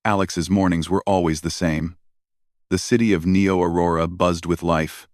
Alex's mornings were always the same. The city of Neo-Aurora buzzed with life,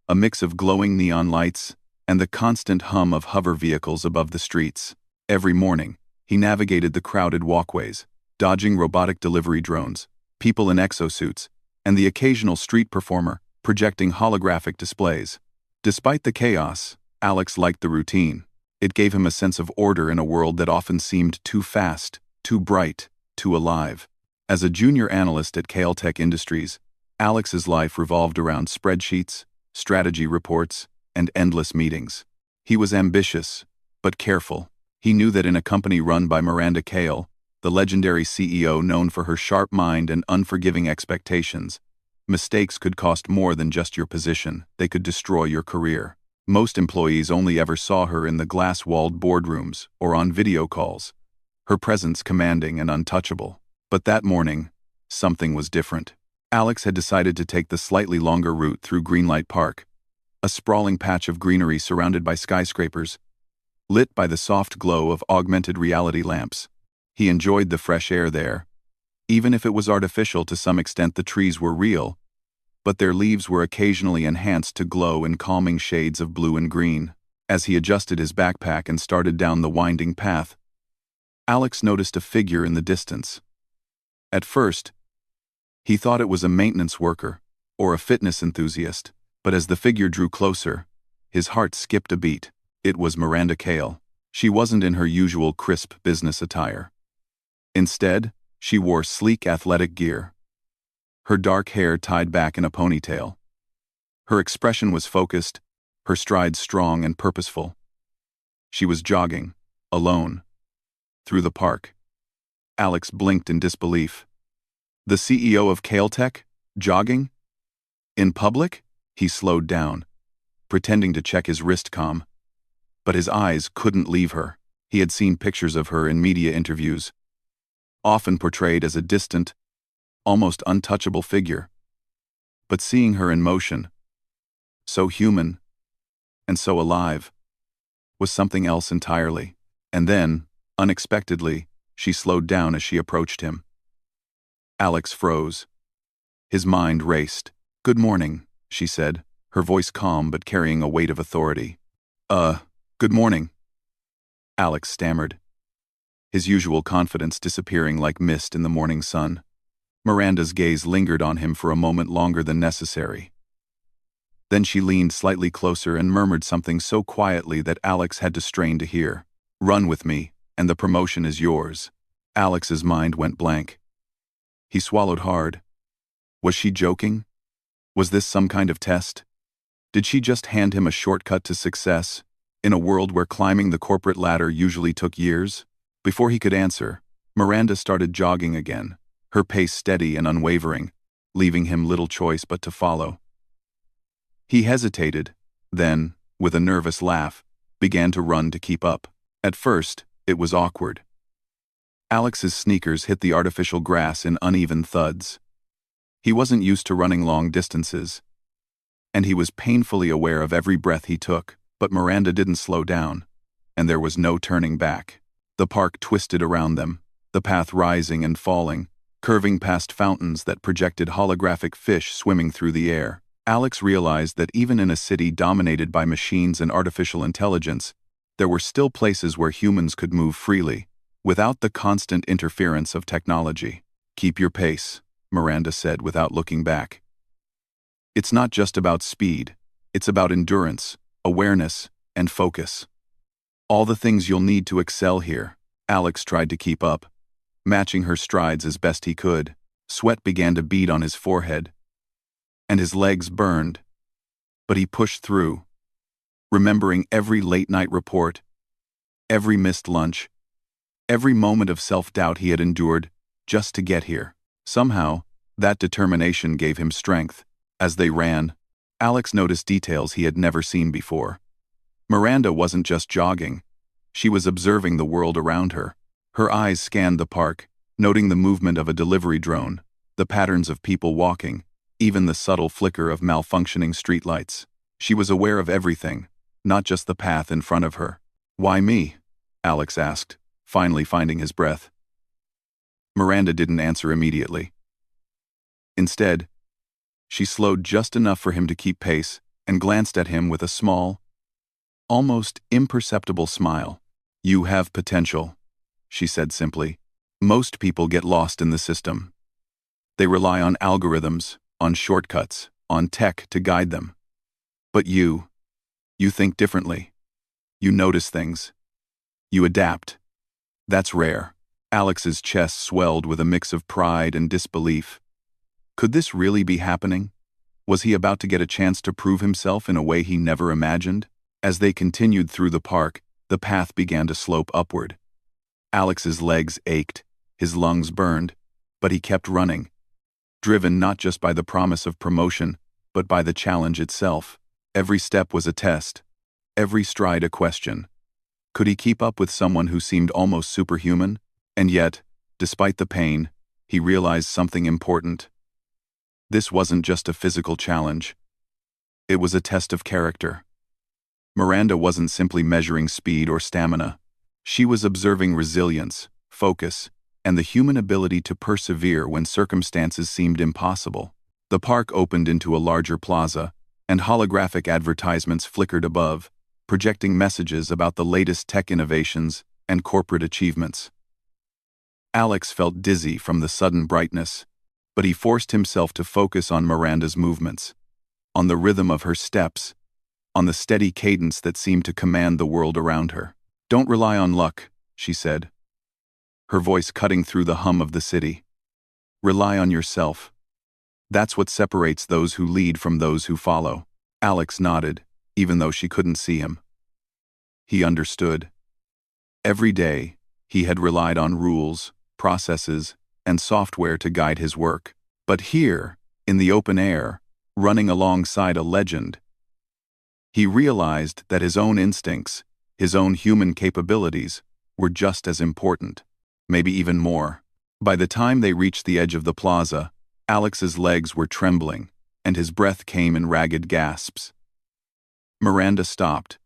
a mix of glowing neon lights and the constant hum of hover vehicles above the streets. Every morning, he navigated the crowded walkways, dodging robotic delivery drones, people in exosuits, and the occasional street performer projecting holographic displays. Despite the chaos, Alex liked the routine. It gave him a sense of order in a world that often seemed too fast, too bright, too alive. As a junior analyst at Caltech Industries, Alex's life revolved around spreadsheets, strategy reports, and endless meetings. He was ambitious, but careful. He knew that in a company run by Miranda Kale, the legendary CEO known for her sharp mind and unforgiving expectations, mistakes could cost more than just your position. They could destroy your career. Most employees only ever saw her in the glass-walled boardrooms or on video calls, her presence commanding and untouchable. But that morning, something was different. Alex had decided to take the slightly longer route through Greenlight Park, a sprawling patch of greenery surrounded by skyscrapers, lit by the soft glow of augmented reality lamps. He enjoyed the fresh air there. Even if it was artificial to some extent, the trees were real, but their leaves were occasionally enhanced to glow in calming shades of blue and green. As he adjusted his backpack and started down the winding path, Alex noticed a figure in the distance. At first, he thought it was a maintenance worker or a fitness enthusiast, but as the figure drew closer, his heart skipped a beat. It was Miranda Kale. She wasn't in her usual crisp business attire. Instead, she wore sleek athletic gear, her dark hair tied back in a ponytail. Her expression was focused, her strides strong and purposeful. She was jogging, alone, through the park. Alex blinked in disbelief. The CEO of Caltech? Jogging? In public? He slowed down, pretending to check his wrist comm. But his eyes couldn't leave her. He had seen pictures of her in media interviews, often portrayed as a distant, almost untouchable figure. But seeing her in motion, so human and so alive, was something else entirely. And then, unexpectedly, she slowed down as she approached him. Alex froze. His mind raced. "Good morning," she said, her voice calm but carrying a weight of authority. Good morning," Alex stammered, his usual confidence disappearing like mist in the morning sun. Miranda's gaze lingered on him for a moment longer than necessary. Then she leaned slightly closer and murmured something so quietly that Alex had to strain to hear. "Run with me, and the promotion is yours." Alex's mind went blank. He swallowed hard. Was she joking? Was this some kind of test? Did she just hand him a shortcut to success, in a world where climbing the corporate ladder usually took years? Before he could answer, Miranda started jogging again, her pace steady and unwavering, leaving him little choice but to follow. He hesitated, then, with a nervous laugh, began to run to keep up. At first, it was awkward. Alex's sneakers hit the artificial grass in uneven thuds. He wasn't used to running long distances, and he was painfully aware of every breath he took. But Miranda didn't slow down, and there was no turning back. The park twisted around them, the path rising and falling, curving past fountains that projected holographic fish swimming through the air. Alex realized that even in a city dominated by machines and artificial intelligence, there were still places where humans could move freely, without the constant interference of technology. "Keep your pace," Miranda said without looking back. "It's not just about speed, it's about endurance, awareness, and focus. All the things you'll need to excel here." Alex tried to keep up, matching her strides as best he could. Sweat began to bead on his forehead, and his legs burned. But he pushed through, remembering every late-night report, every missed lunch, every moment of self-doubt he had endured just to get here. Somehow, that determination gave him strength. As they ran, Alex noticed details he had never seen before. Miranda wasn't just jogging. She was observing the world around her. Her eyes scanned the park, noting the movement of a delivery drone, the patterns of people walking, even the subtle flicker of malfunctioning streetlights. She was aware of everything, not just the path in front of her. "Why me?" Alex asked, finally finding his breath. Miranda didn't answer immediately. Instead, she slowed just enough for him to keep pace and glanced at him with a small, almost imperceptible smile. "You have potential," she said simply. "Most people get lost in the system. They rely on algorithms, on shortcuts, on tech to guide them. But you think differently. You notice things. You adapt. That's rare." Alex's chest swelled with a mix of pride and disbelief. Could this really be happening? Was he about to get a chance to prove himself in a way he never imagined? As they continued through the park, the path began to slope upward. Alex's legs ached, his lungs burned, but he kept running, driven not just by the promise of promotion, but by the challenge itself. Every step was a test, every stride a question. Could he keep up with someone who seemed almost superhuman? And yet, despite the pain, he realized something important. This wasn't just a physical challenge. It was a test of character. Miranda wasn't simply measuring speed or stamina. She was observing resilience, focus, and the human ability to persevere when circumstances seemed impossible. The park opened into a larger plaza, and holographic advertisements flickered above, projecting messages about the latest tech innovations and corporate achievements. Alex felt dizzy from the sudden brightness, but he forced himself to focus on Miranda's movements, on the rhythm of her steps, on the steady cadence that seemed to command the world around her. "Don't rely on luck," she said, her voice cutting through the hum of the city. "Rely on yourself. That's what separates those who lead from those who follow." Alex nodded, even though she couldn't see him. He understood. Every day, he had relied on rules, processes, and software to guide his work. But here, in the open air, running alongside a legend, he realized that his own instincts, his own human capabilities, were just as important, maybe even more. By the time they reached the edge of the plaza, Alex's legs were trembling, and his breath came in ragged gasps. Miranda stopped,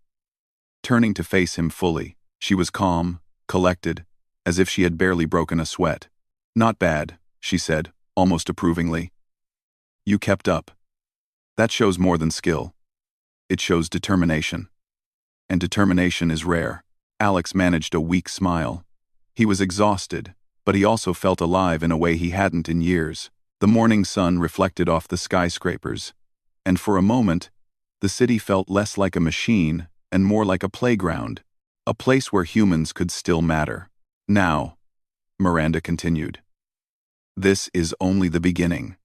turning to face him fully. She was calm, collected, as if she had barely broken a sweat. "Not bad," she said, almost approvingly. "You kept up. That shows more than skill. It shows determination. And determination is rare." Alex managed a weak smile. He was exhausted, but he also felt alive in a way he hadn't in years. The morning sun reflected off the skyscrapers, and for a moment, the city felt less like a machine and more like a playground, a place where humans could still matter. "Now," Miranda continued, "this is only the beginning.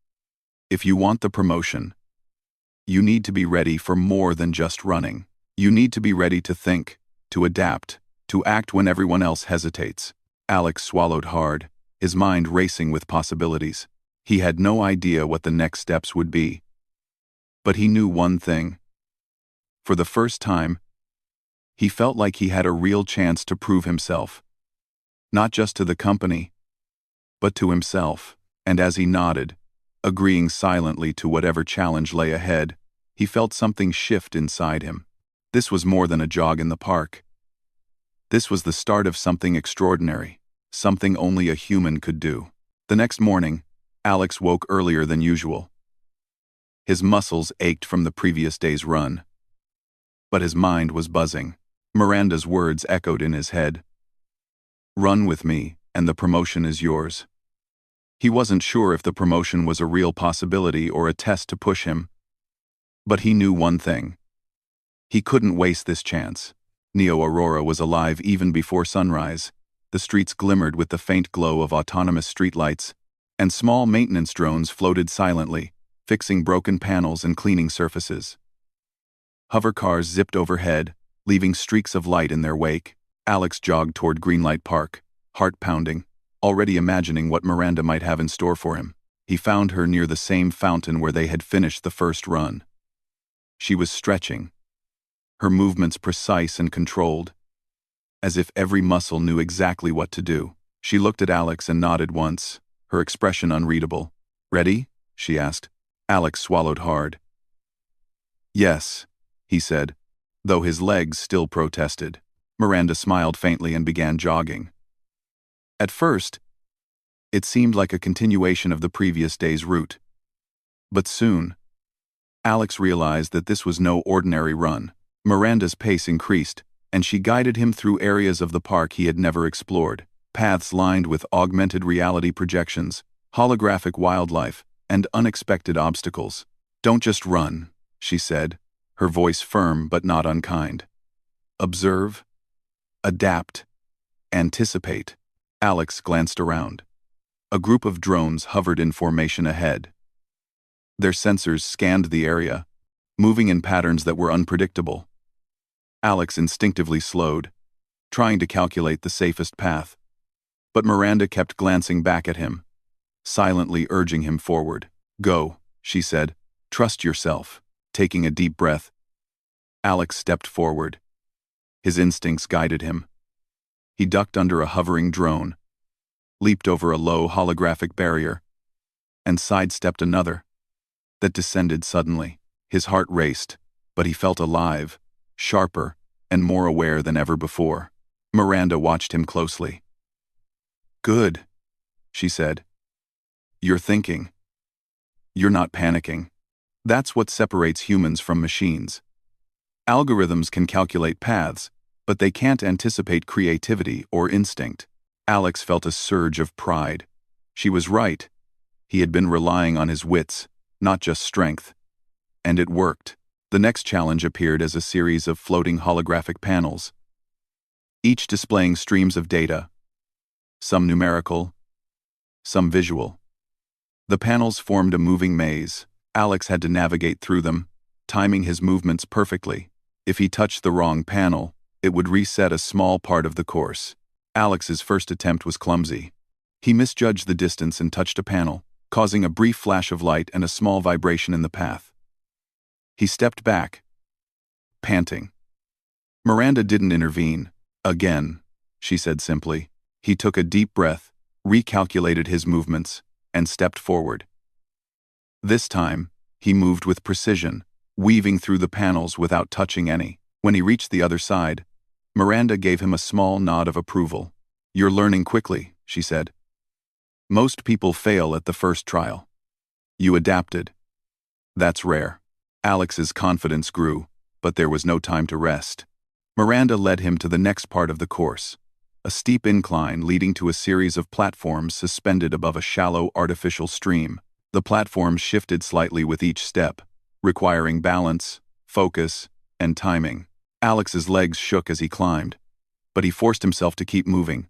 If you want the promotion, you need to be ready for more than just running. You need to be ready to think, to adapt, to act when everyone else hesitates." Alex swallowed hard, his mind racing with possibilities. He had no idea what the next steps would be. But he knew one thing. For the first time, he felt like he had a real chance to prove himself. Not just to the company, but to himself. And as he nodded, agreeing silently to whatever challenge lay ahead, he felt something shift inside him. This was more than a jog in the park. This was the start of something extraordinary, something only a human could do. The next morning, Alex woke earlier than usual. His muscles ached from the previous day's run, but his mind was buzzing. Miranda's words echoed in his head. "Run with me, and the promotion is yours." He wasn't sure if the promotion was a real possibility or a test to push him, but he knew one thing. He couldn't waste this chance. Neo Aurora was alive even before sunrise. The streets glimmered with the faint glow of autonomous streetlights, and small maintenance drones floated silently, fixing broken panels and cleaning surfaces. Hover cars zipped overhead, leaving streaks of light in their wake. Alex jogged toward Greenlight Park, heart pounding, already imagining what Miranda might have in store for him. He found her near the same fountain where they had finished the first run. She was stretching, her movements precise and controlled, as if every muscle knew exactly what to do. She looked at Alex and nodded once, her expression unreadable. "Ready?" she asked. Alex swallowed hard. "Yes," he said, though his legs still protested. Miranda smiled faintly and began jogging. At first, It seemed like a continuation of the previous day's route. But soon, Alex realized that this was no ordinary run. Miranda's pace increased, and she guided him through areas of the park he had never explored, paths lined with augmented reality projections, holographic wildlife, and unexpected obstacles. "Don't just run," she said, her voice firm but not unkind. "Observe, adapt, anticipate." Alex glanced around. A group of drones hovered in formation ahead. Their sensors scanned the area, moving in patterns that were unpredictable. Alex instinctively slowed, trying to calculate the safest path. But Miranda kept glancing back at him, silently urging him forward. "Go," she said. "Trust yourself." Taking a deep breath, Alex stepped forward. His instincts guided him. He ducked under a hovering drone, leaped over a low holographic barrier, and sidestepped another that descended suddenly. His heart raced, but he felt alive, sharper, and more aware than ever before. Miranda watched him closely. "Good," she said. "You're thinking. You're not panicking. That's what separates humans from machines. Algorithms can calculate paths, but they can't anticipate creativity or instinct." Alex felt a surge of pride. She was right. He had been relying on his wits, not just strength. And it worked. The next challenge appeared as a series of floating holographic panels, each displaying streams of data, some numerical, some visual. The panels formed a moving maze. Alex had to navigate through them, timing his movements perfectly. If he touched the wrong panel, it would reset a small part of the course. Alex's first attempt was clumsy. He misjudged the distance and touched a panel, causing a brief flash of light and a small vibration in the path. He stepped back, panting. Miranda didn't intervene. "Again," she said simply. He took a deep breath, recalculated his movements, and stepped forward. This time, he moved with precision, weaving through the panels without touching any. When he reached the other side, Miranda gave him a small nod of approval. "You're learning quickly," she said. "Most people fail at the first trial. You adapted. That's rare." Alex's confidence grew, but there was no time to rest. Miranda led him to the next part of the course, a steep incline leading to a series of platforms suspended above a shallow artificial stream. The platforms shifted slightly with each step, requiring balance, focus, and timing. Alex's legs shook as he climbed, but he forced himself to keep moving,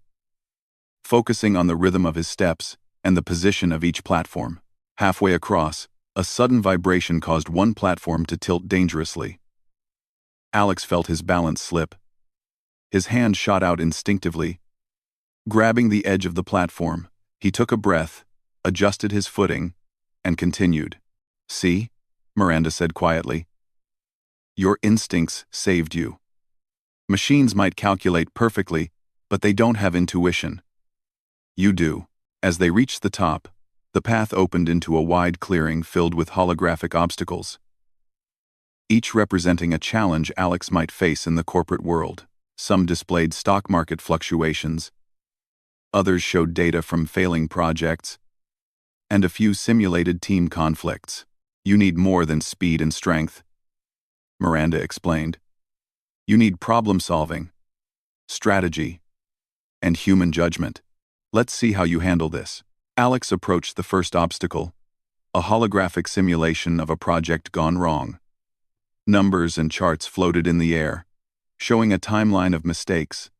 focusing on the rhythm of his steps and the position of each platform. Halfway across, a sudden vibration caused one platform to tilt dangerously. Alex felt his balance slip. His hand shot out instinctively. Grabbing the edge of the platform, he took a breath, adjusted his footing, and continued. "See?" Miranda said quietly. "Your instincts saved you. Machines might calculate perfectly, but they don't have intuition. You do." As they reached the top, the path opened into a wide clearing filled with holographic obstacles, each representing a challenge Alex might face in the corporate world. Some displayed stock market fluctuations, others showed data from failing projects, and a few simulated team conflicts. "You need more than speed and strength," Miranda explained. "You need problem-solving, strategy, and human judgment. Let's see how you handle this." Alex approached the first obstacle, a holographic simulation of a project gone wrong. Numbers and charts floated in the air, showing a timeline of mistakes.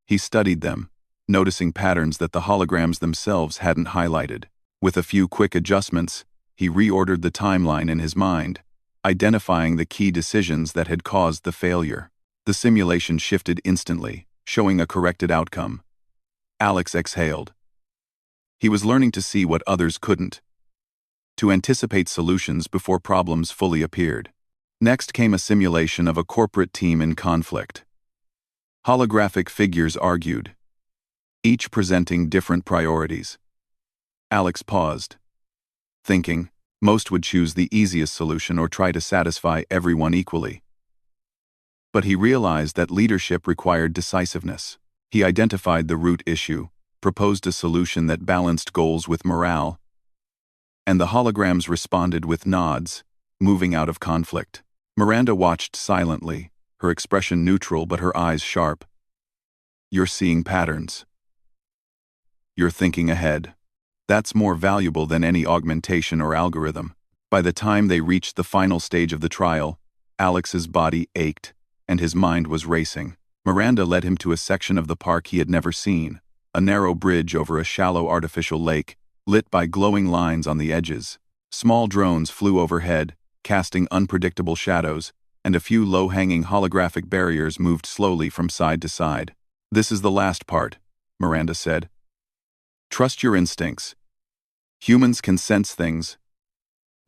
He studied them, noticing patterns that the holograms themselves hadn't highlighted. With a few quick adjustments, he reordered the timeline in his mind, identifying the key decisions that had caused the failure. The simulation shifted instantly, showing a corrected outcome. Alex exhaled. He was learning to see what others couldn't, to anticipate solutions before problems fully appeared. Next came a simulation of a corporate team in conflict. Holographic figures argued, each presenting different priorities. Alex paused, thinking most would choose the easiest solution or try to satisfy everyone equally. But he realized that leadership required decisiveness. He identified the root issue, proposed a solution that balanced goals with morale, and the holograms responded with nods, moving out of conflict. Miranda watched silently, her expression neutral but her eyes sharp. "You're seeing patterns. You're thinking ahead. That's more valuable than any augmentation or algorithm." By the time they reached the final stage of the trial, Alex's body ached, and his mind was racing. Miranda led him to a section of the park he had never seen, a narrow bridge over a shallow artificial lake, lit by glowing lines on the edges. Small drones flew overhead, casting unpredictable shadows, and a few low-hanging holographic barriers moved slowly from side to side. "This is the last part," Miranda said. "Trust your instincts. Humans can sense things.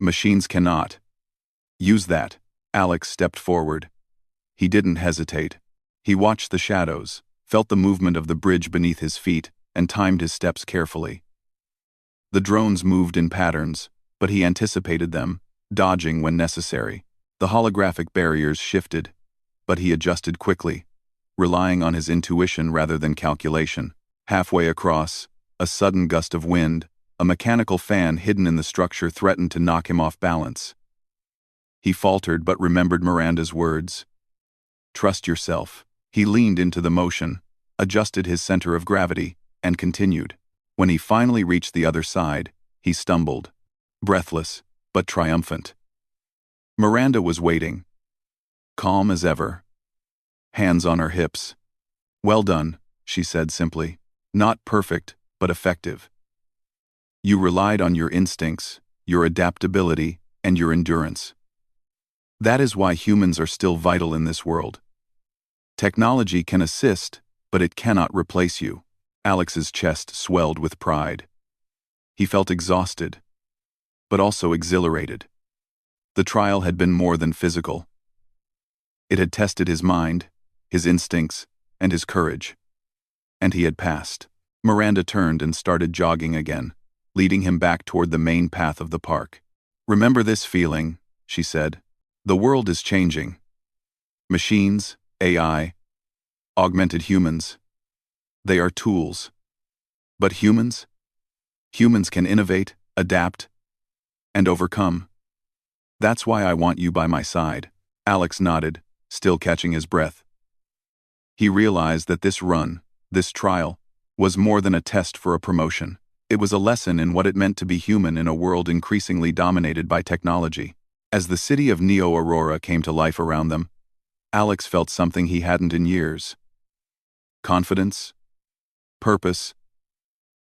Machines cannot. Use that." Alex stepped forward. He didn't hesitate. He watched the shadows, felt the movement of the bridge beneath his feet, and timed his steps carefully. The drones moved in patterns, but he anticipated them, dodging when necessary. The holographic barriers shifted, but he adjusted quickly, relying on his intuition rather than calculation. Halfway across, a sudden gust of wind, a mechanical fan hidden in the structure, threatened to knock him off balance. He faltered but remembered Miranda's words. "Trust yourself." He leaned into the motion, adjusted his center of gravity, and continued. When he finally reached the other side, he stumbled, breathless but triumphant. Miranda was waiting, calm as ever, hands on her hips. "Well done," she said simply. "Not perfect, but effective. You relied on your instincts, your adaptability, and your endurance. That is why humans are still vital in this world. Technology can assist, but it cannot replace you." Alex's chest swelled with pride. He felt exhausted, but also exhilarated. The trial had been more than physical. It had tested his mind, his instincts, and his courage. And he had passed. Miranda turned and started jogging again, leading him back toward the main path of the park. "Remember this feeling," she said. "The world is changing. Machines, AI, augmented humans, they are tools. But humans? Humans can innovate, adapt, and overcome. That's why I want you by my side." Alex nodded, still catching his breath. He realized that this run, this trial, was more than a test for a promotion. It was a lesson in what it meant to be human in a world increasingly dominated by technology. As the city of Neo Aurora came to life around them, Alex felt something he hadn't in years. Confidence, purpose,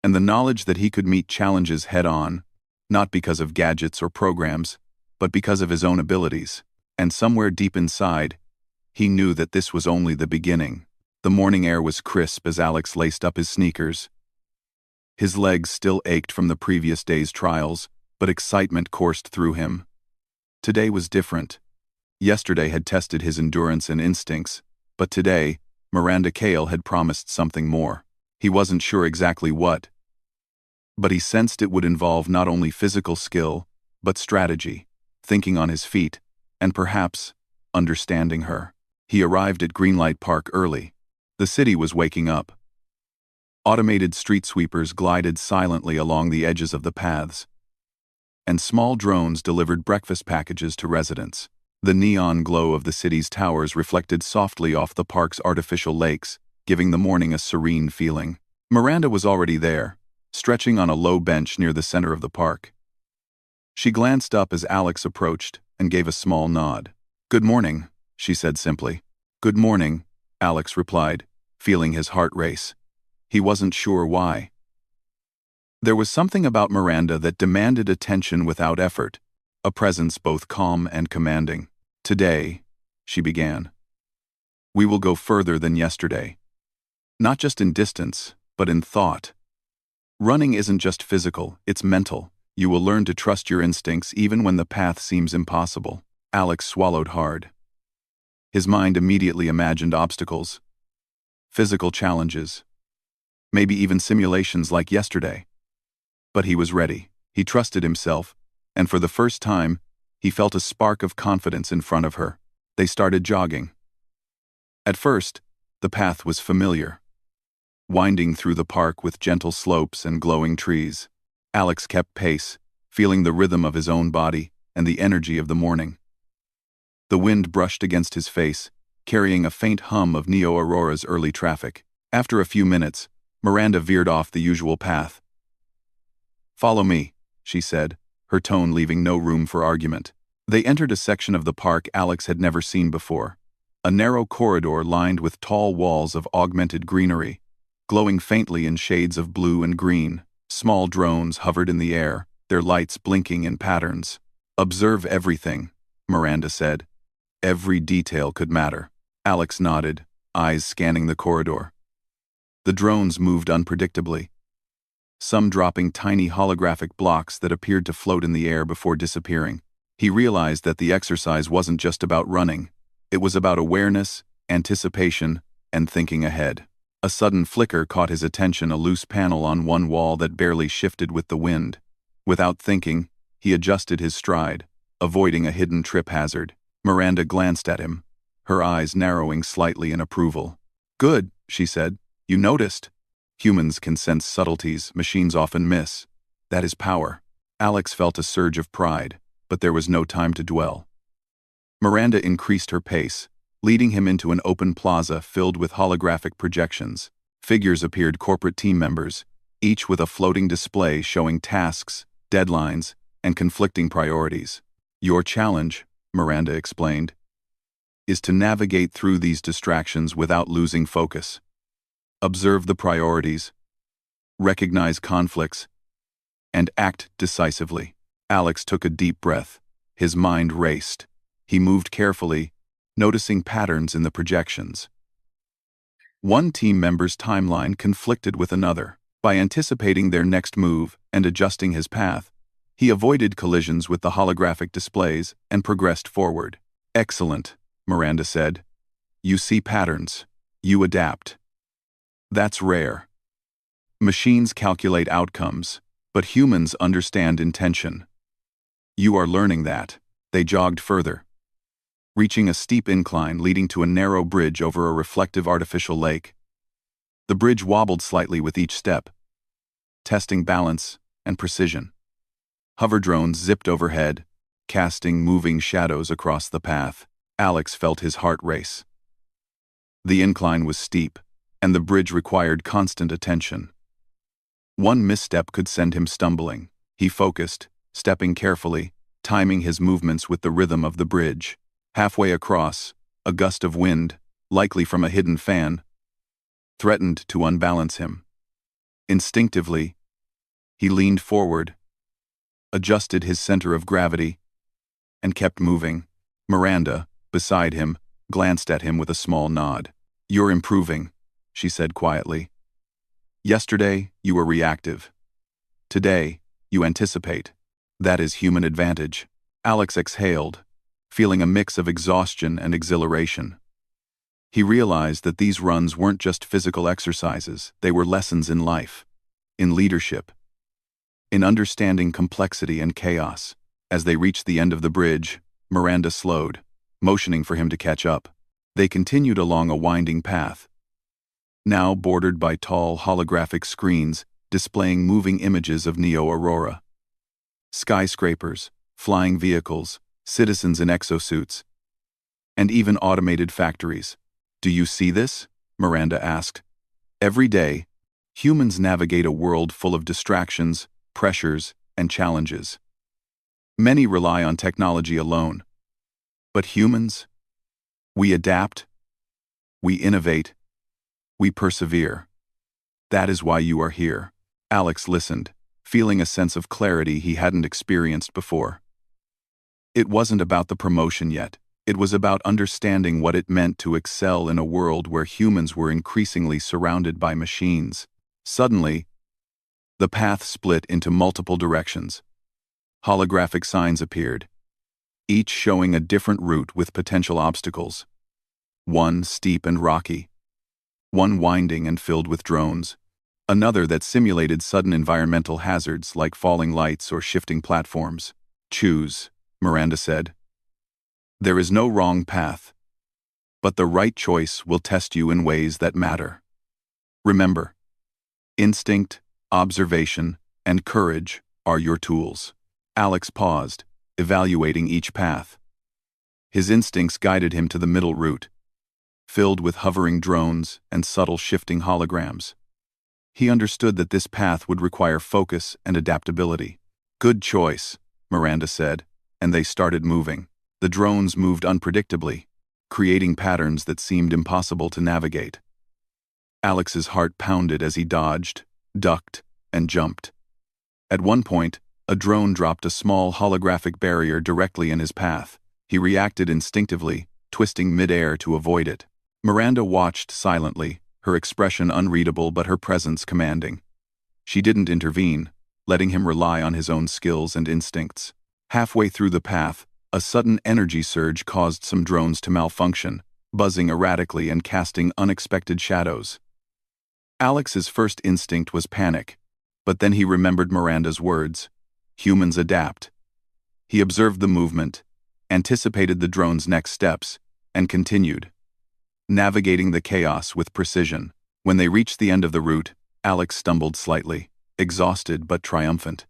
and the knowledge that he could meet challenges head-on, not because of gadgets or programs, but because of his own abilities. And somewhere deep inside, he knew that this was only the beginning. The morning air was crisp as Alex laced up his sneakers. His legs still ached from the previous day's trials, but excitement coursed through him. Today was different. Yesterday had tested his endurance and instincts, but today, Miranda Cale had promised something more. He wasn't sure exactly what, but he sensed it would involve not only physical skill, but strategy, thinking on his feet, and perhaps understanding her. He arrived at Greenlight Park early. The city was waking up. Automated street sweepers glided silently along the edges of the paths, and small drones delivered breakfast packages to residents. The neon glow of the city's towers reflected softly off the park's artificial lakes, giving the morning a serene feeling. Miranda was already there, stretching on a low bench near the center of the park. She glanced up as Alex approached and gave a small nod. "Good morning," she said simply. "Good morning," Alex replied, feeling his heart race. He wasn't sure why. There was something about Miranda that demanded attention without effort, a presence both calm and commanding. "Today," she began, "we will go further than yesterday. Not just in distance, but in thought. Running isn't just physical, it's mental. You will learn to trust your instincts even when the path seems impossible." Alex swallowed hard. His mind immediately imagined obstacles, physical challenges, maybe even simulations like yesterday. But he was ready. He trusted himself, and for the first time, he felt a spark of confidence in front of her. They started jogging. At first, the path was familiar. winding through the park with gentle slopes and glowing trees. Alex kept pace, feeling the rhythm of his own body and the energy of the morning. The wind brushed against his face, carrying a faint hum of Neo Aurora's early traffic. After a few minutes, Miranda veered off the usual path. "Follow me," she said, her tone leaving no room for argument. They entered a section of the park Alex had never seen before. A narrow corridor lined with tall walls of augmented greenery, glowing faintly in shades of blue and green. Small drones hovered in the air, their lights blinking in patterns. "Observe everything," Miranda said. "Every detail could matter." Alex nodded, eyes scanning the corridor. The drones moved unpredictably, some dropping tiny holographic blocks that appeared to float in the air before disappearing. He realized that the exercise wasn't just about running. It was about awareness, anticipation, and thinking ahead. A sudden flicker caught his attention, a loose panel on one wall that barely shifted with the wind. Without thinking, he adjusted his stride, avoiding a hidden trip hazard. Miranda glanced at him, her eyes narrowing slightly in approval. "Good," she said. "You noticed." Humans can sense subtleties machines often miss. That is power. Alex felt a surge of pride, but there was no time to dwell. Miranda increased her pace, leading him into an open plaza filled with holographic projections. Figures appeared, corporate team members, each with a floating display showing tasks, deadlines, and conflicting priorities. "Your challenge," Miranda explained, "is to navigate through these distractions without losing focus. Observe the priorities, recognize conflicts, and act decisively." Alex took a deep breath. His mind raced. He moved carefully, noticing patterns in the projections. One team member's timeline conflicted with another. By anticipating their next move and adjusting his path, he avoided collisions with the holographic displays and progressed forward. "Excellent," Miranda said. "You see patterns. You adapt. That's rare. Machines calculate outcomes, but humans understand intention. You are learning that." They jogged further, reaching a steep incline leading to a narrow bridge over a reflective artificial lake. The bridge wobbled slightly with each step, testing balance and precision. Hover drones zipped overhead, casting moving shadows across the path. Alex felt his heart race. The incline was steep, and the bridge required constant attention. One misstep could send him stumbling. He focused, stepping carefully, timing his movements with the rhythm of the bridge. Halfway across, a gust of wind, likely from a hidden fan, threatened to unbalance him. Instinctively, he leaned forward, adjusted his center of gravity, and kept moving. Miranda, beside him, glanced at him with a small nod. "You're improving," she said quietly. "Yesterday, you were reactive. Today, you anticipate. That is human advantage." Alex exhaled, feeling a mix of exhaustion and exhilaration. He realized that these runs weren't just physical exercises, they were lessons in life, in leadership, in understanding complexity and chaos. As they reached the end of the bridge, Miranda slowed, motioning for him to catch up. They continued along a winding path, now bordered by tall holographic screens displaying moving images of Neo Aurora. Skyscrapers, flying vehicles, citizens in exosuits, and even automated factories. "Do you see this?" Miranda asked. "Every day, humans navigate a world full of distractions, pressures, and challenges. Many rely on technology alone. But humans? We adapt, we innovate, we persevere. That is why you are here." Alex listened, feeling a sense of clarity he hadn't experienced before. It wasn't about the promotion yet. It was about understanding what it meant to excel in a world where humans were increasingly surrounded by machines. Suddenly, the path split into multiple directions. Holographic signs appeared, each showing a different route with potential obstacles. One steep and rocky, one winding and filled with drones, another that simulated sudden environmental hazards like falling lights or shifting platforms. "Choose," Miranda said. "There is no wrong path, but the right choice will test you in ways that matter. Remember, Instinct, observation, and courage are your tools. Alex paused, evaluating each path. His instincts guided him to the middle route, filled with hovering drones and subtle shifting holograms. He understood that this path would require focus and adaptability. Good choice, Miranda said, and they started moving. The drones moved unpredictably, creating patterns that seemed impossible to navigate. Alex's heart pounded as he dodged, ducked, and jumped. At one point, a drone dropped a small holographic barrier directly in his path. He reacted instinctively, twisting midair to avoid it. Miranda watched silently, her expression unreadable but her presence commanding. She didn't intervene, letting him rely on his own skills and instincts. Halfway through the path, a sudden energy surge caused some drones to malfunction, buzzing erratically and casting unexpected shadows. Alex's first instinct was panic, but then he remembered Miranda's words. Humans adapt. He observed the movement, anticipated the drone's next steps, and continued, navigating the chaos with precision. When they reached the end of the route, Alex stumbled slightly, exhausted but triumphant.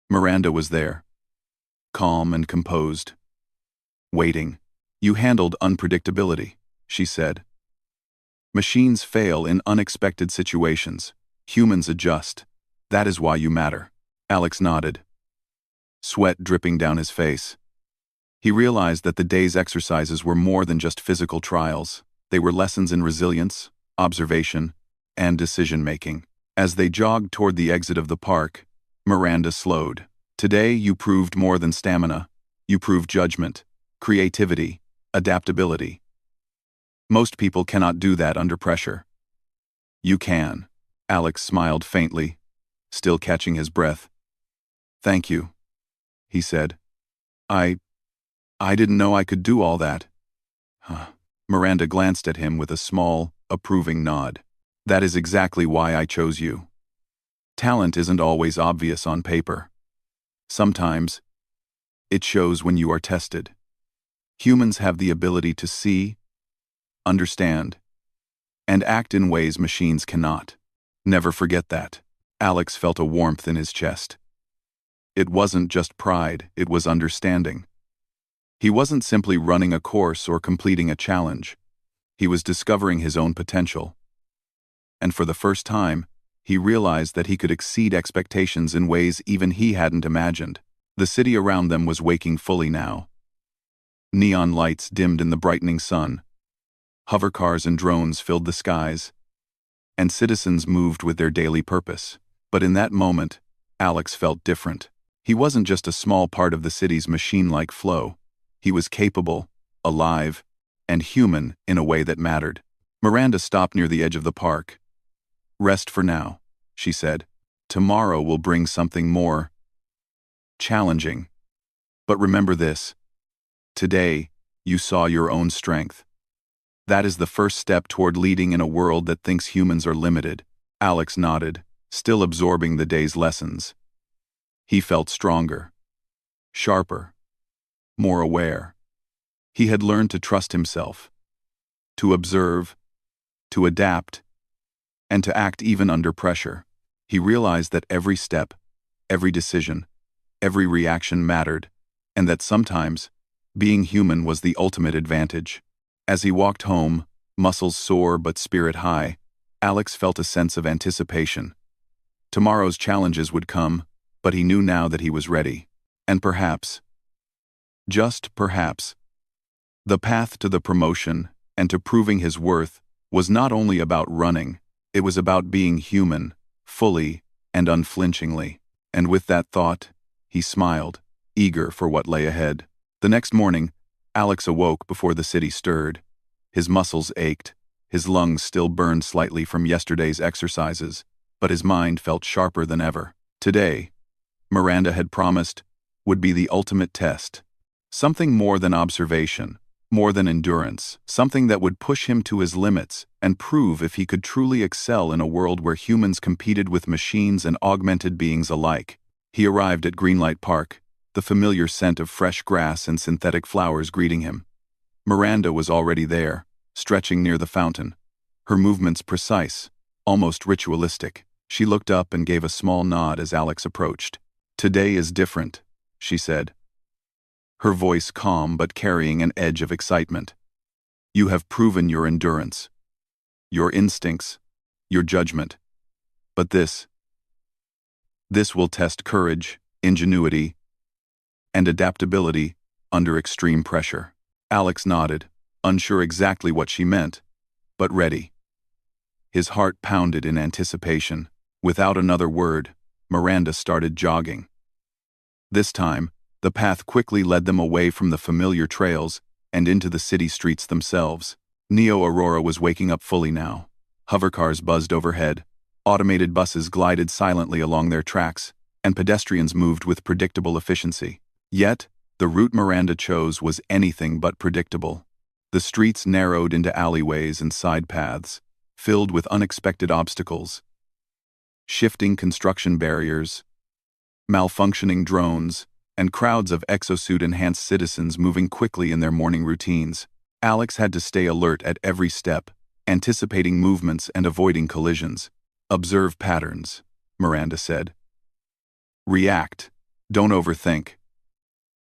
Miranda was there, calm and composed. Waiting. You handled unpredictability, she said. Machines fail in unexpected situations. Humans adjust. That is why you matter. Alex nodded, sweat dripping down his face. He realized that the day's exercises were more than just physical trials. They were lessons in resilience, observation, and decision-making. As they jogged toward the exit of the park, Miranda slowed. Today you proved more than stamina. You proved judgment, creativity, adaptability. Most people cannot do that under pressure. You can. Alex smiled faintly, still catching his breath. Thank you, he said. I didn't know I could do all that. Miranda glanced at him with a small, approving nod. That is exactly why I chose you. Talent isn't always obvious on paper. Sometimes, it shows when you are tested. Humans have the ability to see, understand, and act in ways machines cannot. Never forget that. Alex felt a warmth in his chest. It wasn't just pride, it was understanding. He wasn't simply running a course or completing a challenge. He was discovering his own potential. And for the first time, he realized that he could exceed expectations in ways even he hadn't imagined. The city around them was waking fully now. Neon lights dimmed in the brightening sun. Hovercars and drones filled the skies. And citizens moved with their daily purpose. But in that moment, Alex felt different. He wasn't just a small part of the city's machine-like flow. He was capable, alive, and human in a way that mattered. Miranda stopped near the edge of the park. Rest for now, she said. Tomorrow will bring something more challenging. But remember this. Today, you saw your own strength. That is the first step toward leading in a world that thinks humans are limited. Alex nodded, still absorbing the day's lessons. He felt stronger, sharper, more aware. He had learned to trust himself, to observe, to adapt, and to act even under pressure. He realized that every step, every decision, every reaction mattered, and that sometimes, being human was the ultimate advantage. As he walked home, muscles sore but spirit high, Alex felt a sense of anticipation. Tomorrow's challenges would come, but he knew now that he was ready. And perhaps, just perhaps, the path to the promotion and to proving his worth was not only about running, it was about being human, fully and unflinchingly. And with that thought, he smiled, eager for what lay ahead. The next morning, Alex awoke before the city stirred. His muscles ached, his lungs still burned slightly from yesterday's exercises, but his mind felt sharper than ever. Today, Miranda had promised, would be the ultimate test. Something more than observation, more than endurance, something that would push him to his limits and prove if he could truly excel in a world where humans competed with machines and augmented beings alike. He arrived at Greenlight Park, the familiar scent of fresh grass and synthetic flowers greeting him. Miranda was already there, stretching near the fountain, her movements precise, almost ritualistic. She looked up and gave a small nod as Alex approached. "Today is different," she said, her voice calm but carrying an edge of excitement. "You have proven your endurance, your instincts, your judgment. But this will test courage, ingenuity, and adaptability under extreme pressure." Alex nodded, unsure exactly what she meant, but ready. His heart pounded in anticipation. Without another word, Miranda started jogging. This time, the path quickly led them away from the familiar trails and into the city streets themselves. Neo Aurora was waking up fully now. Hovercars buzzed overhead, automated buses glided silently along their tracks, and pedestrians moved with predictable efficiency. Yet, the route Miranda chose was anything but predictable. The streets narrowed into alleyways and side paths, filled with unexpected obstacles. Shifting construction barriers, malfunctioning drones, and crowds of exosuit-enhanced citizens moving quickly in their morning routines. Alex had to stay alert at every step, anticipating movements and avoiding collisions. "Observe patterns," Miranda said. "React. Don't overthink.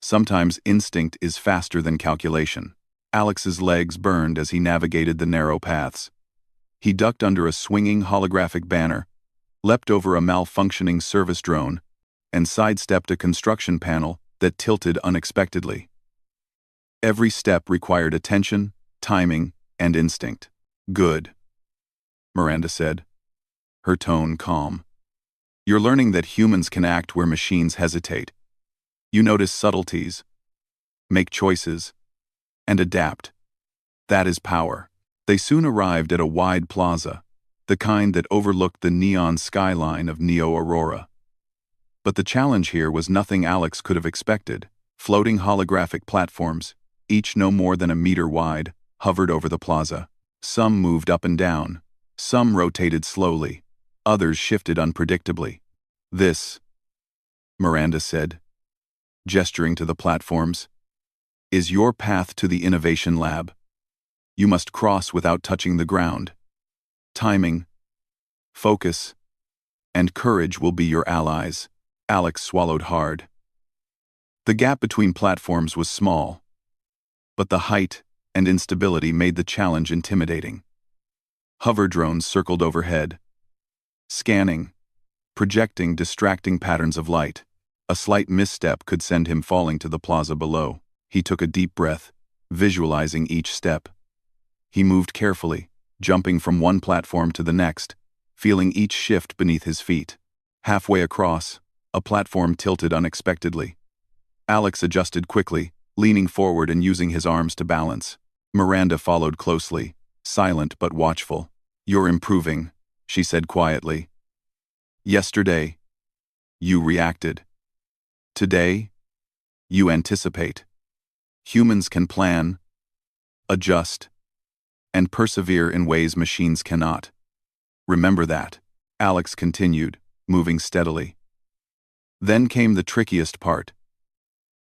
Sometimes instinct is faster than calculation." Alex's legs burned as he navigated the narrow paths. He ducked under a swinging holographic banner, leapt over a malfunctioning service drone, and sidestepped a construction panel that tilted unexpectedly. Every step required attention, timing, and instinct. "Good," Miranda said, her tone calm. "You're learning that humans can act where machines hesitate. You notice subtleties, make choices, and adapt. That is power." They soon arrived at a wide plaza, the kind that overlooked the neon skyline of Neo Aurora. But the challenge here was nothing Alex could have expected. Floating holographic platforms, each no more than a meter wide, hovered over the plaza. Some moved up and down, some rotated slowly, others shifted unpredictably. "This," Miranda said, gesturing to the platforms, "is your path to the innovation lab. You must cross without touching the ground. Timing, focus, and courage will be your allies." Alex swallowed hard. The gap between platforms was small, but the height and instability made the challenge intimidating. Hover drones circled overhead, scanning, projecting distracting patterns of light. A slight misstep could send him falling to the plaza below. He took a deep breath, visualizing each step. He moved carefully, jumping from one platform to the next, feeling each shift beneath his feet. Halfway across, a platform tilted unexpectedly. Alex adjusted quickly, leaning forward and using his arms to balance. Miranda followed closely, silent but watchful. "You're improving," she said quietly. "Yesterday, you reacted. Today, you anticipate. Humans can plan, adjust, and persevere in ways machines cannot. Remember that." Alex continued, moving steadily. Then came the trickiest part.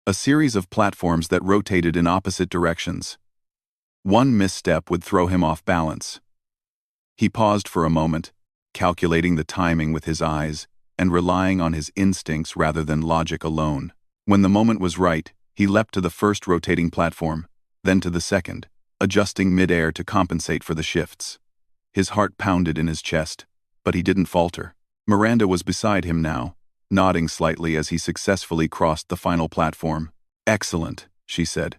A series of platforms that rotated in opposite directions. One misstep would throw him off balance. He paused for a moment, calculating the timing with his eyes and relying on his instincts rather than logic alone. When the moment was right, he leapt to the first rotating platform, then to the second, adjusting mid-air to compensate for the shifts. His heart pounded in his chest, but he didn't falter. Miranda was beside him now, nodding slightly as he successfully crossed the final platform. "Excellent," she said.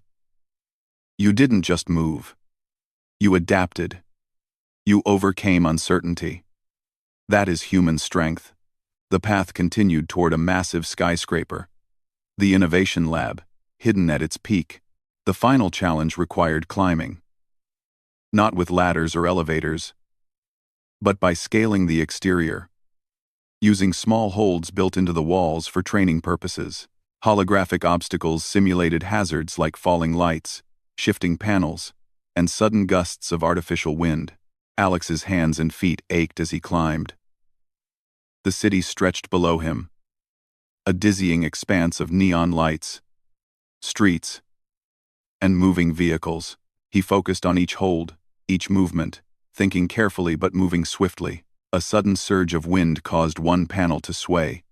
"You didn't just move. You adapted. You overcame uncertainty. That is human strength." The path continued toward a massive skyscraper, the Innovation Lab, hidden at its peak. The final challenge required climbing. Not with ladders or elevators, but by scaling the exterior, using small holds built into the walls for training purposes. Holographic obstacles simulated hazards like falling lights, shifting panels, and sudden gusts of artificial wind. Alex's hands and feet ached as he climbed. The city stretched below him, a dizzying expanse of neon lights, streets, and moving vehicles. He focused on each hold, each movement, thinking carefully but moving swiftly. A sudden surge of wind caused one panel to sway.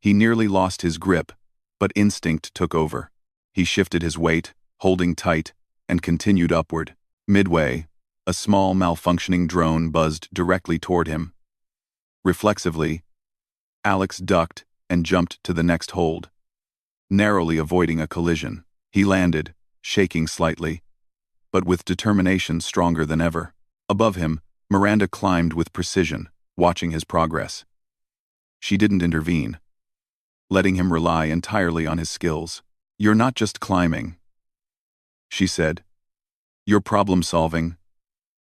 He nearly lost his grip, but instinct took over. He shifted his weight, holding tight, and continued upward. Midway, a small malfunctioning drone buzzed directly toward him. Reflexively, Alex ducked and jumped to the next hold, narrowly avoiding a collision. He landed, shaking slightly, but with determination stronger than ever. Above him, Miranda climbed with precision, watching his progress. She didn't intervene, letting him rely entirely on his skills. "You're not just climbing," she said. "You're problem-solving,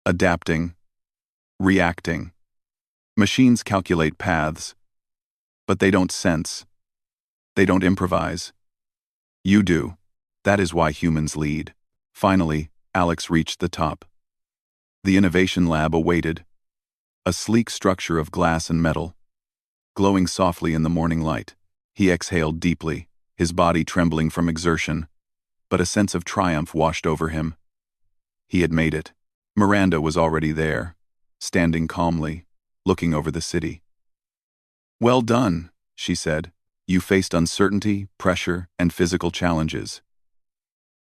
adapting, reacting. Machines calculate paths, but they don't sense. They don't improvise. You do. That is why humans lead." Finally, Alex reached the top. The innovation lab awaited, a sleek structure of glass and metal, glowing softly in the morning light. He exhaled deeply, his body trembling from exertion, but a sense of triumph washed over him. He had made it. Miranda was already there, standing calmly, looking over the city. "Well done," she said. "You faced uncertainty, pressure, and physical challenges.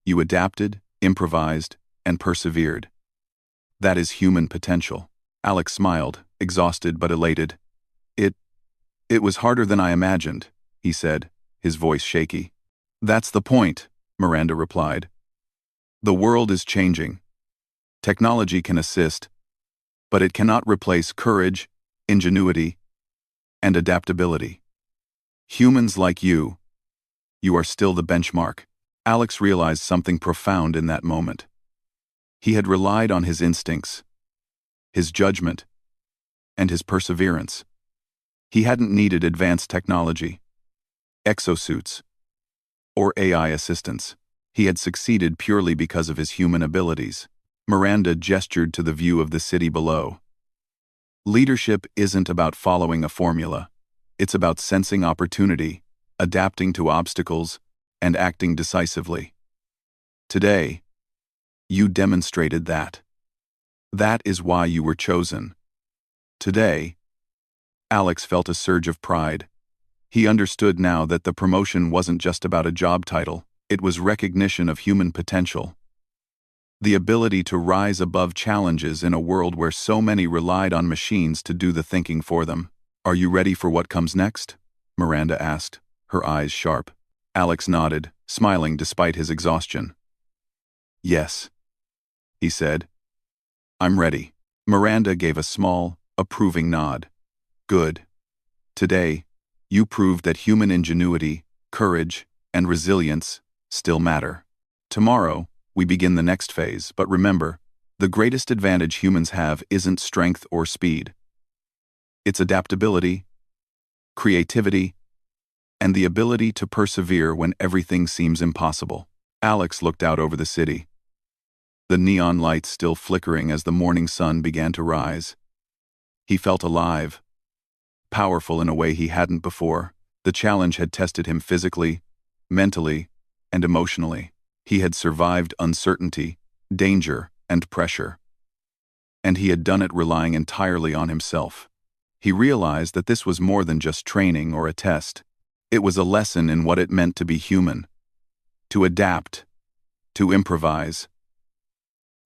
You adapted, improvised, and persevered. That is human potential." Alex smiled, exhausted but elated. It was harder than I imagined," he said, his voice shaky. "That's the point," Miranda replied. "The world is changing. Technology can assist, but it cannot replace courage, ingenuity, and adaptability. Humans like you are still the benchmark." Alex realized something profound in that moment. He had relied on his instincts, his judgment, and his perseverance. He hadn't needed advanced technology, exosuits, or AI assistance. He had succeeded purely because of his human abilities. Miranda gestured to the view of the city below. "Leadership isn't about following a formula. It's about sensing opportunity, adapting to obstacles, and acting decisively. Today, you demonstrated that. That is why you were chosen." Today, Alex felt a surge of pride. He understood now that the promotion wasn't just about a job title, it was recognition of human potential. The ability to rise above challenges in a world where so many relied on machines to do the thinking for them. "Are you ready for what comes next?" Miranda asked, her eyes sharp. Alex nodded, smiling despite his exhaustion. "Yes," he said. "I'm ready." Miranda gave a small, approving nod. "Good. Today, you proved that human ingenuity, courage, and resilience still matter. Tomorrow, we begin the next phase, but remember, the greatest advantage humans have isn't strength or speed. It's adaptability, creativity, and the ability to persevere when everything seems impossible." Alex looked out over the city, the neon lights still flickering as the morning sun began to rise. He felt alive, powerful in a way he hadn't before. The challenge had tested him physically, mentally, and emotionally. He had survived uncertainty, danger, and pressure. And he had done it relying entirely on himself. He realized that this was more than just training or a test. It was a lesson in what it meant to be human, to adapt, to improvise,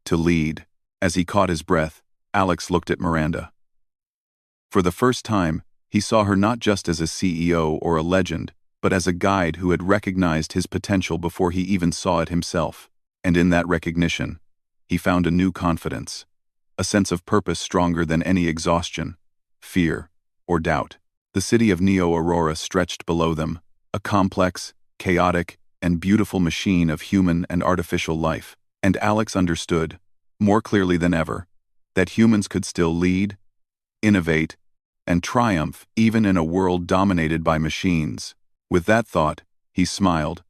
to lead. As he caught his breath, Alex looked at Miranda. For the first time, he saw her not just as a CEO or a legend, but as a guide who had recognized his potential before he even saw it himself. And in that recognition, he found a new confidence, a sense of purpose stronger than any exhaustion, fear, or doubt. The city of Neo Aurora stretched below them, a complex, chaotic, and beautiful machine of human and artificial life. And Alex understood, more clearly than ever, that humans could still lead, innovate, and triumph even in a world dominated by machines. With that thought, he smiled,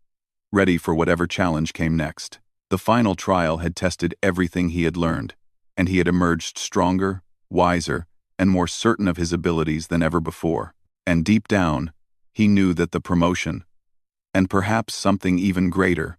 ready for whatever challenge came next. The final trial had tested everything he had learned, and he had emerged stronger, wiser, and more certain of his abilities than ever before. And deep down, he knew that the promotion, and perhaps something even greater,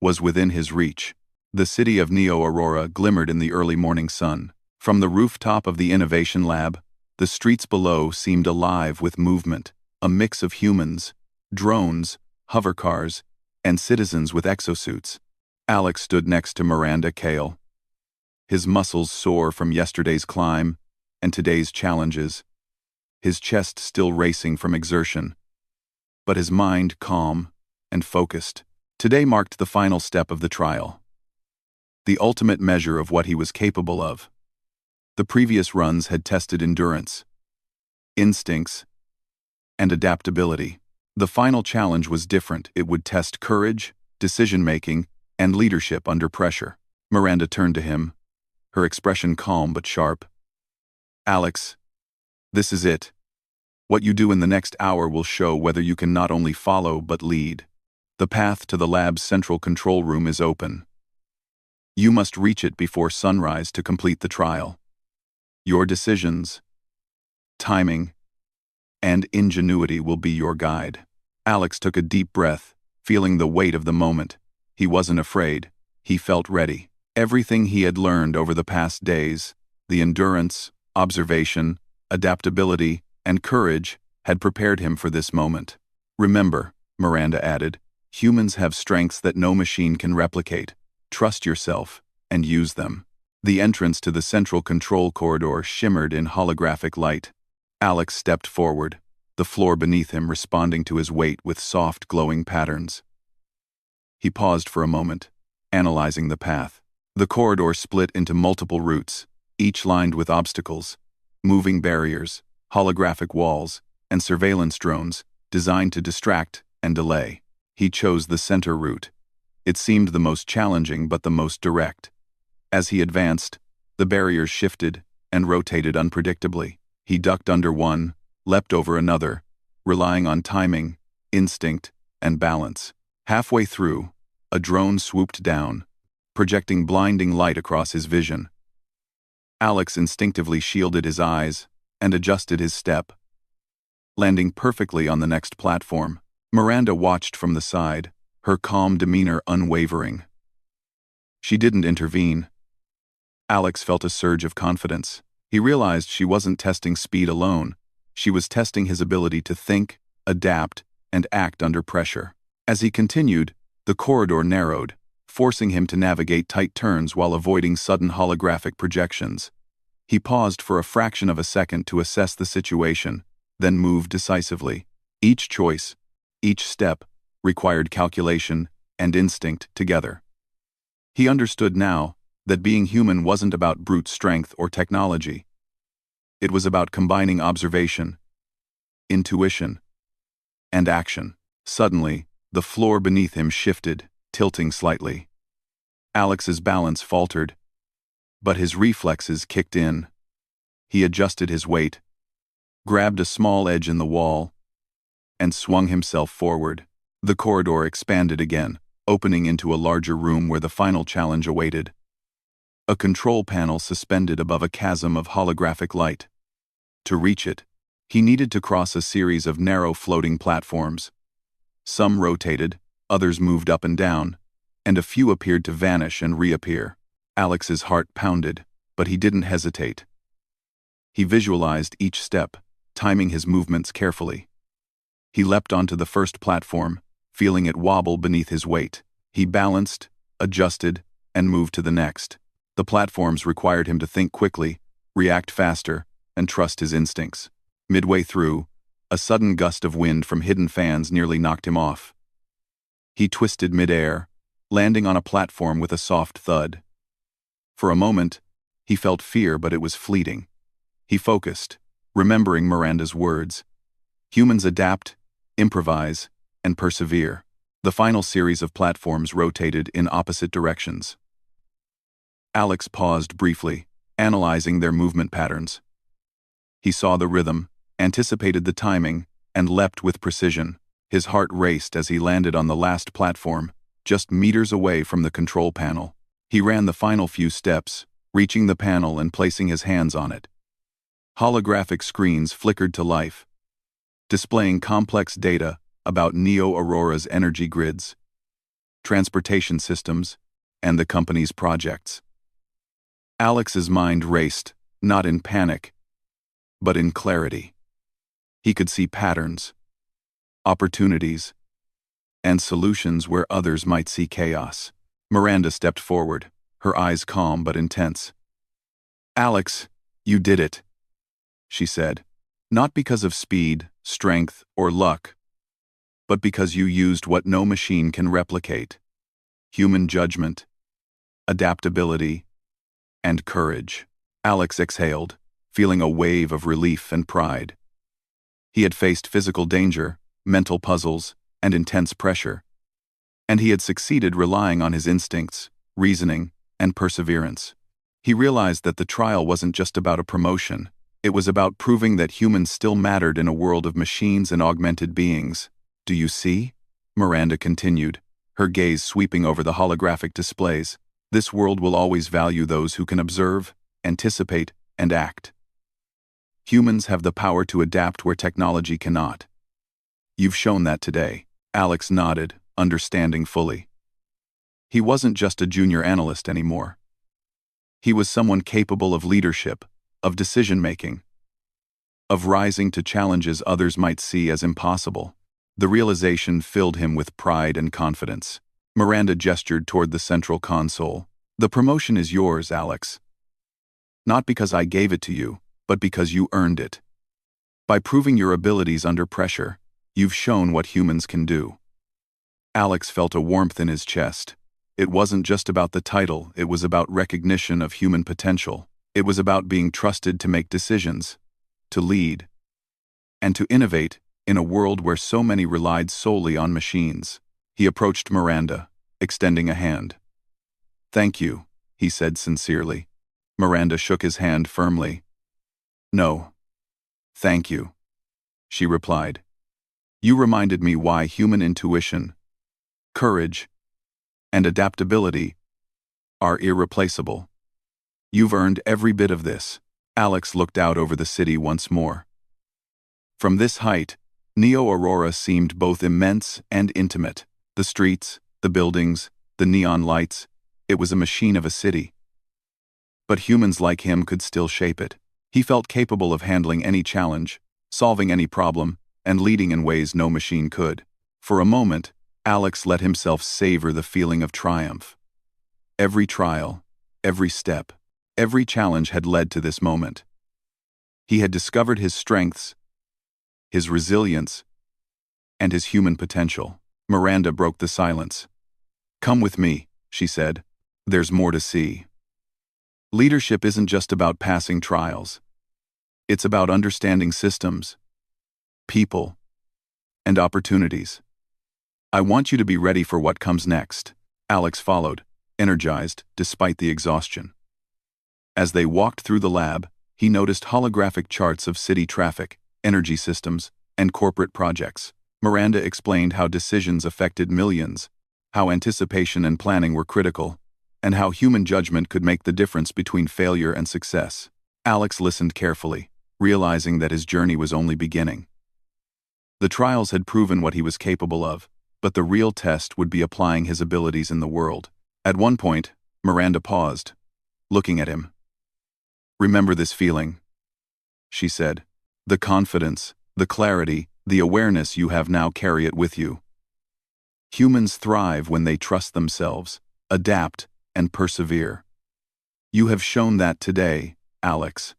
was within his reach. The city of Neo Aurora glimmered in the early morning sun, From the rooftop of the innovation lab, the streets below seemed alive with movement, a mix of humans, drones, hovercars, and citizens with exosuits. Alex stood next to Miranda Kale, his muscles sore from yesterday's climb and today's challenges, his chest still racing from exertion, but his mind calm and focused. Today marked the final step of the trial, the ultimate measure of what he was capable of. The previous runs had tested endurance, instincts, and adaptability. The final challenge was different. It would test courage, decision-making, and leadership under pressure. Miranda turned to him, her expression calm but sharp. "Alex, this is it. What you do in the next hour will show whether you can not only follow but lead. The path to the lab's central control room is open. You must reach it before sunrise to complete the trial. Your decisions, timing, and ingenuity will be your guide." Alex took a deep breath, feeling the weight of the moment. He wasn't afraid. He felt ready. Everything he had learned over the past days, the endurance, observation, adaptability, and courage, had prepared him for this moment. "Remember," Miranda added, "humans have strengths that no machine can replicate. Trust yourself and use them." The entrance to the central control corridor shimmered in holographic light. Alex stepped forward, the floor beneath him responding to his weight with soft, glowing patterns. He paused for a moment, analyzing the path. The corridor split into multiple routes, each lined with obstacles, moving barriers, holographic walls, and surveillance drones designed to distract and delay. He chose the center route. It seemed the most challenging but the most direct. As he advanced, the barriers shifted and rotated unpredictably. He ducked under one, leapt over another, relying on timing, instinct, and balance. Halfway through, a drone swooped down, projecting blinding light across his vision. Alex instinctively shielded his eyes and adjusted his step, landing perfectly on the next platform. Miranda watched from the side, her calm demeanor unwavering. She didn't intervene. Alex felt a surge of confidence. He realized she wasn't testing speed alone. She was testing his ability to think, adapt, and act under pressure. As he continued, the corridor narrowed, forcing him to navigate tight turns while avoiding sudden holographic projections. He paused for a fraction of a second to assess the situation, then moved decisively. Each choice, each step, required calculation and instinct together. He understood now that being human wasn't about brute strength or technology. It was about combining observation, intuition, and action. Suddenly, the floor beneath him shifted, tilting slightly. Alex's balance faltered, but his reflexes kicked in. He adjusted his weight, grabbed a small edge in the wall, and swung himself forward. The corridor expanded again, opening into a larger room where the final challenge awaited. A control panel suspended above a chasm of holographic light. To reach it, he needed to cross a series of narrow floating platforms. Some rotated, others moved up and down, and a few appeared to vanish and reappear. Alex's heart pounded, but he didn't hesitate. He visualized each step, timing his movements carefully. He leapt onto the first platform, feeling it wobble beneath his weight. He balanced, adjusted, and moved to the next. The platforms required him to think quickly, react faster, and trust his instincts. Midway through, a sudden gust of wind from hidden fans nearly knocked him off. He twisted midair, landing on a platform with a soft thud. For a moment, he felt fear, but it was fleeting. He focused, remembering Miranda's words. Humans adapt, improvise, and persevere. The final series of platforms rotated in opposite directions. Alex paused briefly, analyzing their movement patterns. He saw the rhythm, anticipated the timing, and leapt with precision. His heart raced as he landed on the last platform, just meters away from the control panel. He ran the final few steps, reaching the panel and placing his hands on it. Holographic screens flickered to life, displaying complex data about Neo Aurora's energy grids, transportation systems, and the company's projects. Alex's mind raced, not in panic, but in clarity. He could see patterns, opportunities, and solutions where others might see chaos. Miranda stepped forward, her eyes calm but intense. "Alex, you did it," she said. "Not because of speed, strength, or luck, but because you used what no machine can replicate: human judgment, adaptability, and courage." Alex exhaled, feeling a wave of relief and pride. He had faced physical danger, mental puzzles, and intense pressure, and he had succeeded relying on his instincts, reasoning, and perseverance. He realized that the trial wasn't just about a promotion. It was about proving that humans still mattered in a world of machines and augmented beings. "Do you see?" Miranda continued, her gaze sweeping over the holographic displays. "This world will always value those who can observe, anticipate, and act. Humans have the power to adapt where technology cannot. You've shown that today." Alex nodded, understanding fully. He wasn't just a junior analyst anymore. He was someone capable of leadership, of decision-making, of rising to challenges others might see as impossible. The realization filled him with pride and confidence. Miranda gestured toward the central console. "The promotion is yours, Alex. Not because I gave it to you, but because you earned it. By proving your abilities under pressure, you've shown what humans can do." Alex felt a warmth in his chest. It wasn't just about the title, it was about recognition of human potential. It was about being trusted to make decisions, to lead, and to innovate in a world where so many relied solely on machines. He approached Miranda, extending a hand. "Thank you," he said sincerely. Miranda shook his hand firmly. "No, thank you," she replied. "You reminded me why human intuition, courage, and adaptability are irreplaceable. You've earned every bit of this." Alex looked out over the city once more. From this height, Neo Aurora seemed both immense and intimate. The streets, the buildings, the neon lights, it was a machine of a city. But humans like him could still shape it. He felt capable of handling any challenge, solving any problem, and leading in ways no machine could. For a moment, Alex let himself savor the feeling of triumph. Every trial, every step, every challenge had led to this moment. He had discovered his strengths, his resilience, and his human potential. Miranda broke the silence. "Come with me," she said. "There's more to see." Leadership isn't just about passing trials. It's about understanding systems, people, and opportunities. "I want you to be ready for what comes next." Alex followed, energized despite the exhaustion. As they walked through the lab, he noticed holographic charts of city traffic, energy systems, and corporate projects. Miranda explained how decisions affected millions, how anticipation and planning were critical, and how human judgment could make the difference between failure and success. Alex listened carefully, realizing that his journey was only beginning. The trials had proven what he was capable of, but the real test would be applying his abilities in the world. At one point, Miranda paused, looking at him. "Remember this feeling," she said. "The confidence, the clarity, the awareness you have now, carry it with you. Humans thrive when they trust themselves, adapt, and persevere. You have shown that today, Alex."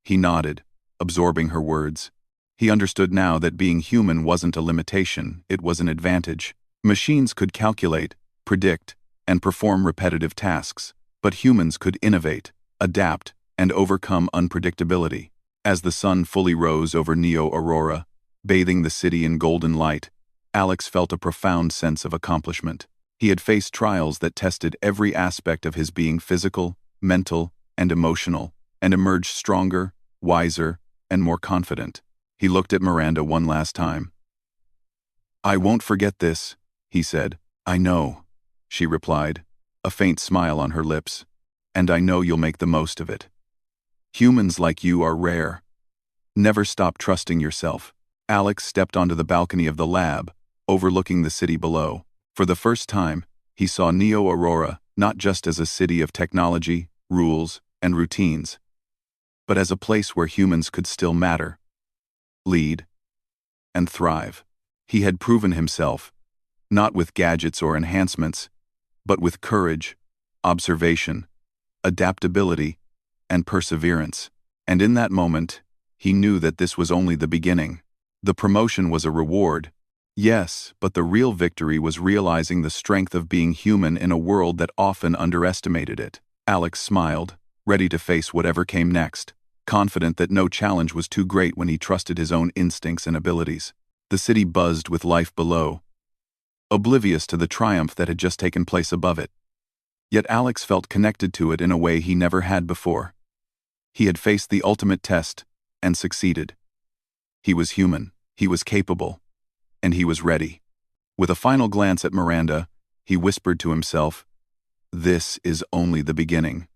He nodded, absorbing her words. He understood now that being human wasn't a limitation, it was an advantage. Machines could calculate, predict, and perform repetitive tasks, but humans could innovate, adapt, and overcome unpredictability. As the sun fully rose over Neo Aurora, bathing the city in golden light, Alex felt a profound sense of accomplishment. He had faced trials that tested every aspect of his being: physical, mental, and emotional, and emerged stronger, wiser, and more confident. He looked at Miranda one last time. "I won't forget this," he said. "I know," she replied, a faint smile on her lips. "And I know you'll make the most of it. Humans like you are rare. Never stop trusting yourself." Alex stepped onto the balcony of the lab, overlooking the city below. For the first time, he saw Neo Aurora not just as a city of technology, rules, and routines, but as a place where humans could still matter, lead, and thrive. He had proven himself, not with gadgets or enhancements, but with courage, observation, adaptability, and perseverance. And in that moment, he knew that this was only the beginning. The promotion was a reward, yes, but the real victory was realizing the strength of being human in a world that often underestimated it. Alex smiled, ready to face whatever came next, confident that no challenge was too great when he trusted his own instincts and abilities. The city buzzed with life below, oblivious to the triumph that had just taken place above it. Yet Alex felt connected to it in a way he never had before. He had faced the ultimate test and succeeded. He was human, he was capable, and he was ready. With a final glance at Miranda, he whispered to himself, "This is only the beginning."